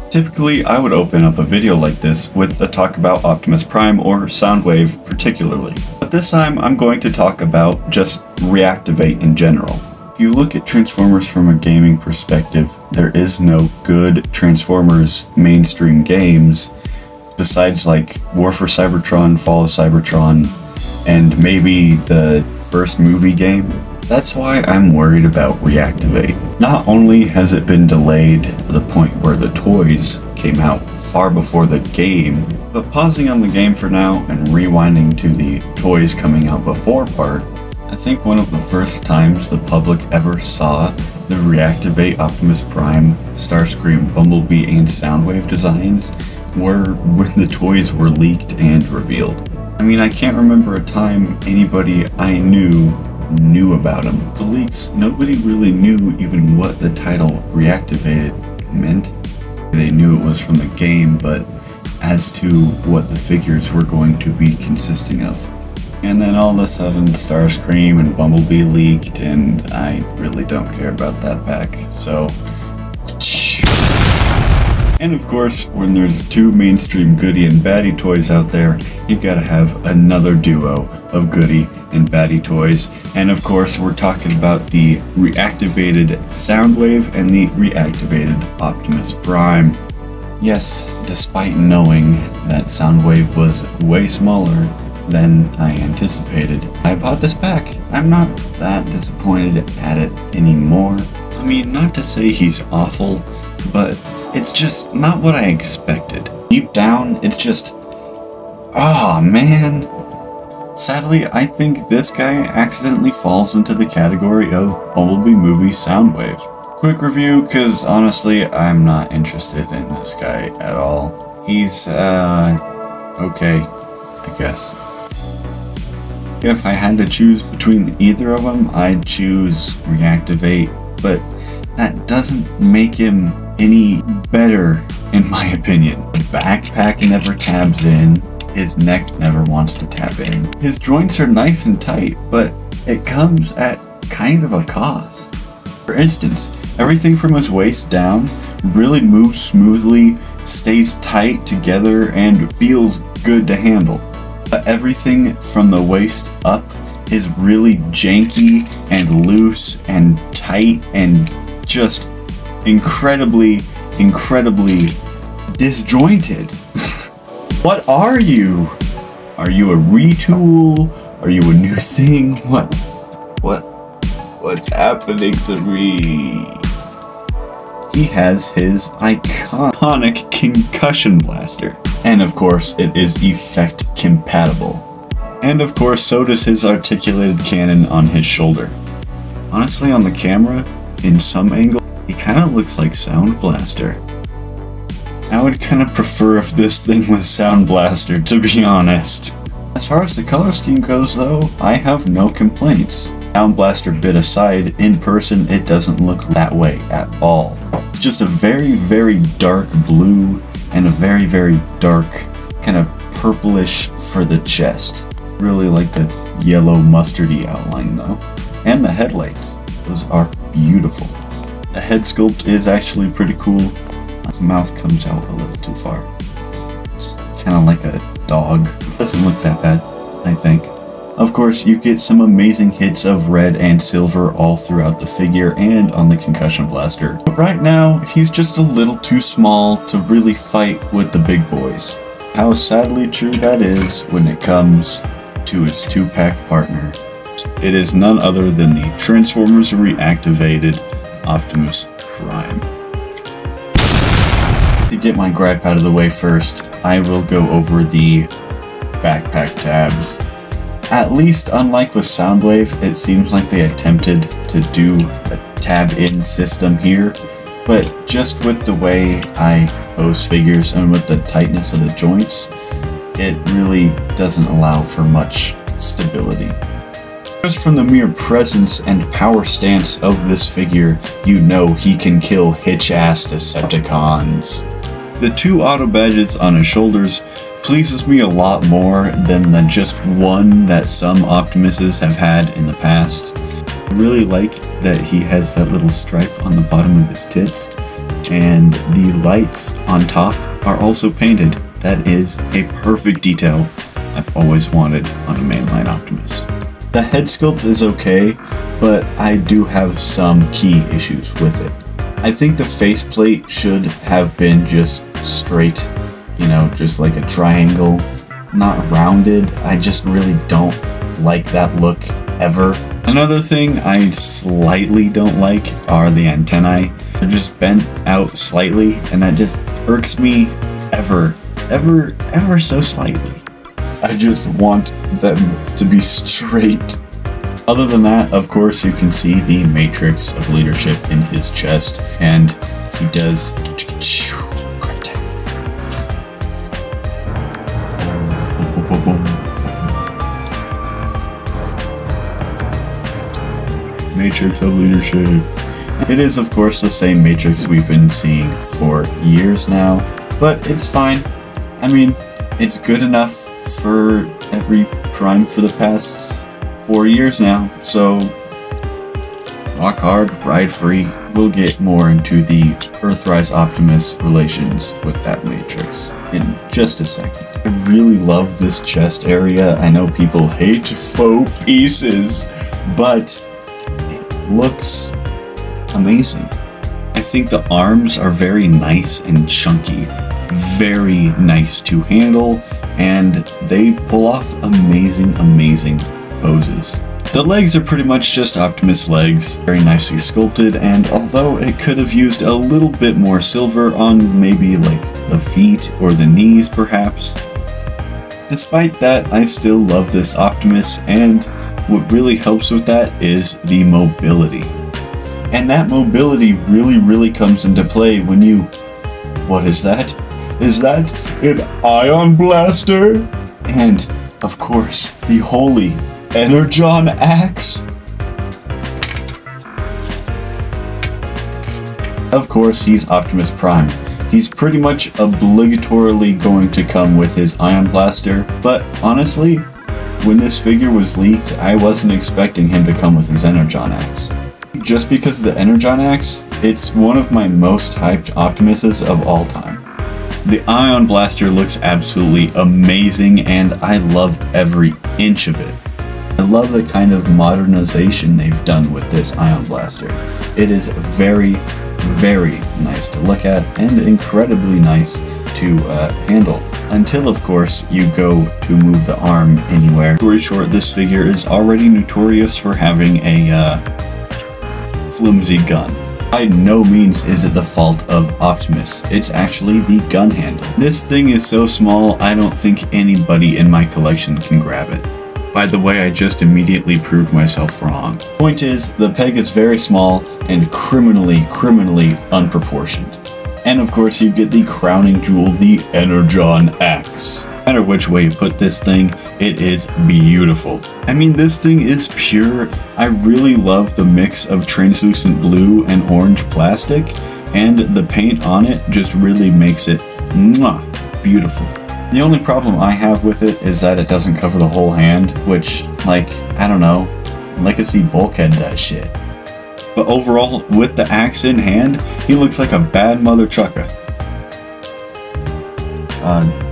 Typically, I would open up a video like this with a talk about Optimus Prime or Soundwave particularly. But this time, I'm going to talk about just Reactivate in general. If you look at Transformers from a gaming perspective, there is no good Transformers mainstream games besides like War for Cybertron, Fall of Cybertron, and maybe the first movie game. That's why I'm worried about Reactivate. Not only has it been delayed to the point where the toys came out far before the game, but pausing on the game for now and rewinding to the toys coming out before part, I think one of the first times the public ever saw the Reactivate Optimus Prime, Starscream, Bumblebee, and Soundwave designs were when the toys were leaked and revealed. I mean, I can't remember a time anybody I knew about them. The leaks, nobody really knew even what the title Reactivated meant. They knew it was from the game, but as to what the figures were going to be consisting of. And then all of a sudden Starscream and Bumblebee leaked, and I really don't care about that pack, so... And of course, when there's two mainstream goodie and baddie toys out there, you've got to have another duo of goodie and baddie toys. And of course, we're talking about the reactivated Soundwave and the reactivated Optimus Prime. Yes, despite knowing that Soundwave was way smaller than I anticipated, I bought this pack. I'm not that disappointed at it anymore. I mean, not to say he's awful, but it's just not what I expected. Deep down, it's just, oh man. Sadly, I think this guy accidentally falls into the category of Bumblebee movie Soundwave. Quick review, because honestly, I'm not interested in this guy at all. He's, okay, I guess. If I had to choose between either of them, I'd choose Reactivate, but that doesn't make him any better in my opinion. The backpack never tabs in, his neck never wants to tap in. His joints are nice and tight, but it comes at kind of a cost. For instance, everything from his waist down really moves smoothly, stays tight together, and feels good to handle. But everything from the waist up is really janky and loose and tight and just incredibly disjointed. What are you? Are you a retool? Are you a new thing? What's happening to me? He has his iconic concussion blaster. And of course, it is effect compatible. And of course, so does his articulated cannon on his shoulder. Honestly, on the camera, in some angle, he kind of looks like Sound Blaster. I would kind of prefer if this thing was Sound Blaster, to be honest. As far as the color scheme goes though, I have no complaints. Sound Blaster bit aside, in person it doesn't look that way at all. It's just a very dark blue and a very dark kind of purplish for the chest. Really like the yellow mustardy outline though. And the headlights, those are beautiful. The head sculpt is actually pretty cool. His mouth comes out a little too far. It's kind of like a dog. Doesn't look that bad, I think. Of course, you get some amazing hits of red and silver all throughout the figure and on the concussion blaster. But right now, he's just a little too small to really fight with the big boys. How sadly true that is when it comes to his 2-pack partner. It is none other than the Transformers Reactivated Optimus Prime. To get my gripe out of the way first, I will go over the backpack tabs. At least, unlike with Soundwave, it seems like they attempted to do a tab-in system here, but just with the way I pose figures and with the tightness of the joints, it really doesn't allow for much stability. Just from the mere presence and power stance of this figure, you know he can kill hitch-ass Decepticons. The 2 auto badges on his shoulders pleases me a lot more than the just one that some Optimuses have had in the past. I really like that he has that little stripe on the bottom of his tits. And the lights on top are also painted. That is a perfect detail I've always wanted on a mainline Optimus. The head sculpt is okay, but I do have some key issues with it. I think the faceplate should have been just straight, you know, just like a triangle, not rounded. I just really don't like that look ever. Another thing I slightly don't like are the antennae. They're just bent out slightly, and that just irks me ever so slightly. I just want them to be straight. Other than that, of course, you can see the matrix of leadership in his chest, and he does matrix of leadership. It is, of course, the same matrix we've been seeing for years now, but it's fine. I mean, it's good enough for every Prime for the past 4 years now, so rock hard, ride free. We'll get more into the Earthrise Optimus relations with that matrix in just a second. I really love this chest area. I know people hate faux pieces, but it looks amazing. I think the arms are very nice and chunky, very nice to handle, and they pull off amazing poses. The legs are pretty much just Optimus legs, very nicely sculpted, and although it could have used a little bit more silver on maybe like the feet or the knees perhaps, despite that, I still love this Optimus, and what really helps with that is the mobility. And that mobility really comes into play when you... What is that? Is that an ion blaster? And, of course, the holy Energon axe? Of course, he's Optimus Prime. He's pretty much obligatorily going to come with his ion blaster, but honestly, when this figure was leaked, I wasn't expecting him to come with his Energon axe. Just because of the Energon axe, it's one of my most hyped Optimuses of all time. The Ion Blaster looks absolutely amazing, and I love every inch of it. I love the kind of modernization they've done with this Ion Blaster. It is very nice to look at, and incredibly nice to handle. Until, of course, you go to move the arm anywhere. Story short, this figure is already notorious for having a flimsy gun. By no means is it the fault of Optimus, it's actually the gun handle. This thing is so small, I don't think anybody in my collection can grab it. By the way, I just immediately proved myself wrong. Point is, the peg is very small and criminally unproportioned. And of course you get the crowning jewel, the Energon axe. No matter which way you put this thing, it is beautiful. I mean, this thing is pure. I really love the mix of translucent blue and orange plastic, and the paint on it just really makes it mwah, beautiful. The only problem I have with it is that it doesn't cover the whole hand, which, like, I don't know, Legacy Bulkhead does shit. But overall, with the axe in hand, he looks like a bad mother trucker. God.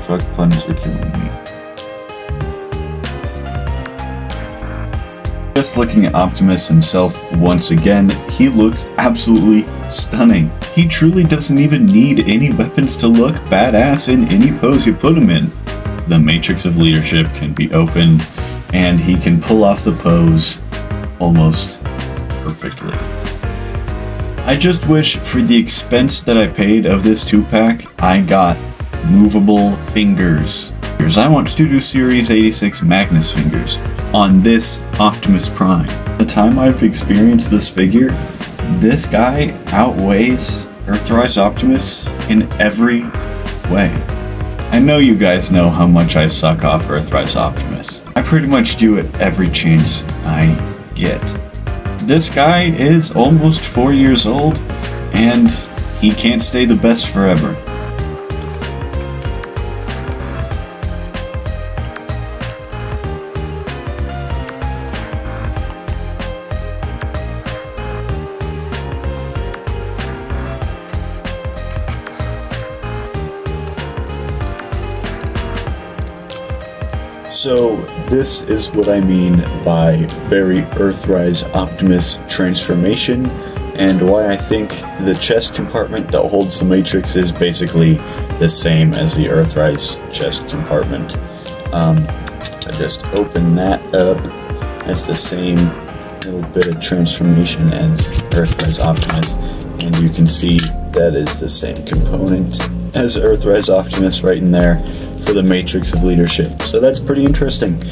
Truck puns are killing me. Just looking at Optimus himself once again, he looks absolutely stunning. He truly doesn't even need any weapons to look badass in any pose you put him in. The Matrix of Leadership can be opened, and he can pull off the pose almost perfectly. I just wish for the expense that I paid of this 2-pack, I got movable fingers. I want Studio Series 86 Magnus fingers on this Optimus Prime. The time I've experienced this figure, this guy outweighs Earthrise Optimus in every way. I know you guys know how much I suck off Earthrise Optimus. I pretty much do it every chance I get. This guy is almost 4 years old, and he can't stay the best forever. So this is what I mean by very Earthrise Optimus transformation, and why I think the chest compartment that holds the Matrix is basically the same as the Earthrise chest compartment. I just open that up. Has the same little bit of transformation as Earthrise Optimus, and you can see that is the same component as Earthrise Optimus right in there for the Matrix of Leadership. So that's pretty interesting.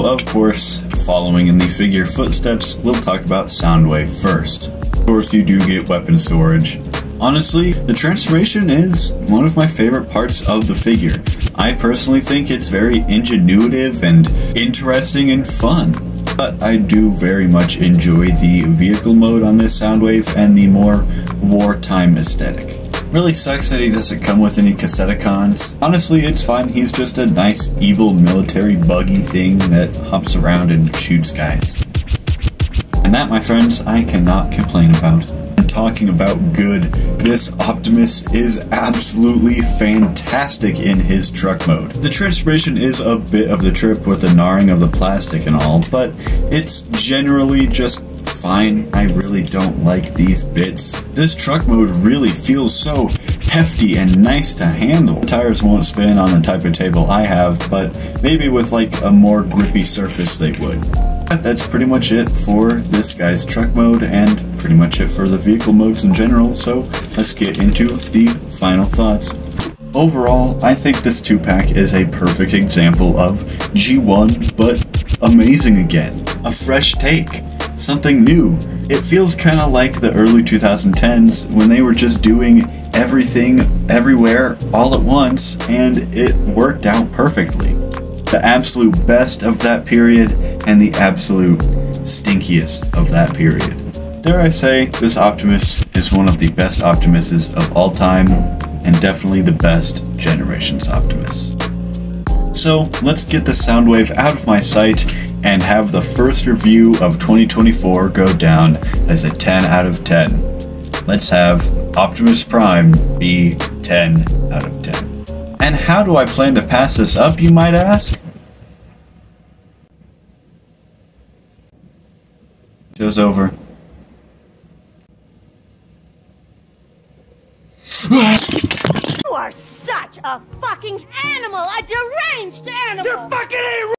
Of course, following in the figure footsteps, we'll talk about Soundwave first. Of course, you do get weapon storage. Honestly, the transformation is one of my favorite parts of the figure. I personally think it's very ingenuitive and interesting and fun. But I do very much enjoy the vehicle mode on this Soundwave and the more wartime aesthetic. Really sucks that he doesn't come with any Cassetticons. Honestly, it's fine. He's just a nice, evil, military buggy thing that hops around and shoots guys. And that, my friends, I cannot complain about. And talking about good, this Optimus is absolutely fantastic in his truck mode. The transformation is a bit of the trip with the gnawing of the plastic and all, but it's generally just fine. I really don't like these bits. This truck mode really feels so hefty and nice to handle. The tires won't spin on the type of table I have, but maybe with like a more grippy surface they would. But that's pretty much it for this guy's truck mode, and pretty much it for the vehicle modes in general, so let's get into the final thoughts. Overall, I think this 2-pack is a perfect example of G1, but amazing again. A fresh take. Something new. It feels kind of like the early 2010s when they were just doing everything, everywhere, all at once, and it worked out perfectly. The absolute best of that period and the absolute stinkiest of that period. Dare I say, this Optimus is one of the best Optimuses of all time, and definitely the best Generations Optimus. So let's get the Soundwave out of my sight and have the first review of 2024 go down as a 10 out of 10. Let's have Optimus Prime be 10 out of 10. And how do I plan to pass this up, you might ask? Show's over. You are such a fucking animal! A deranged animal! You're fucking a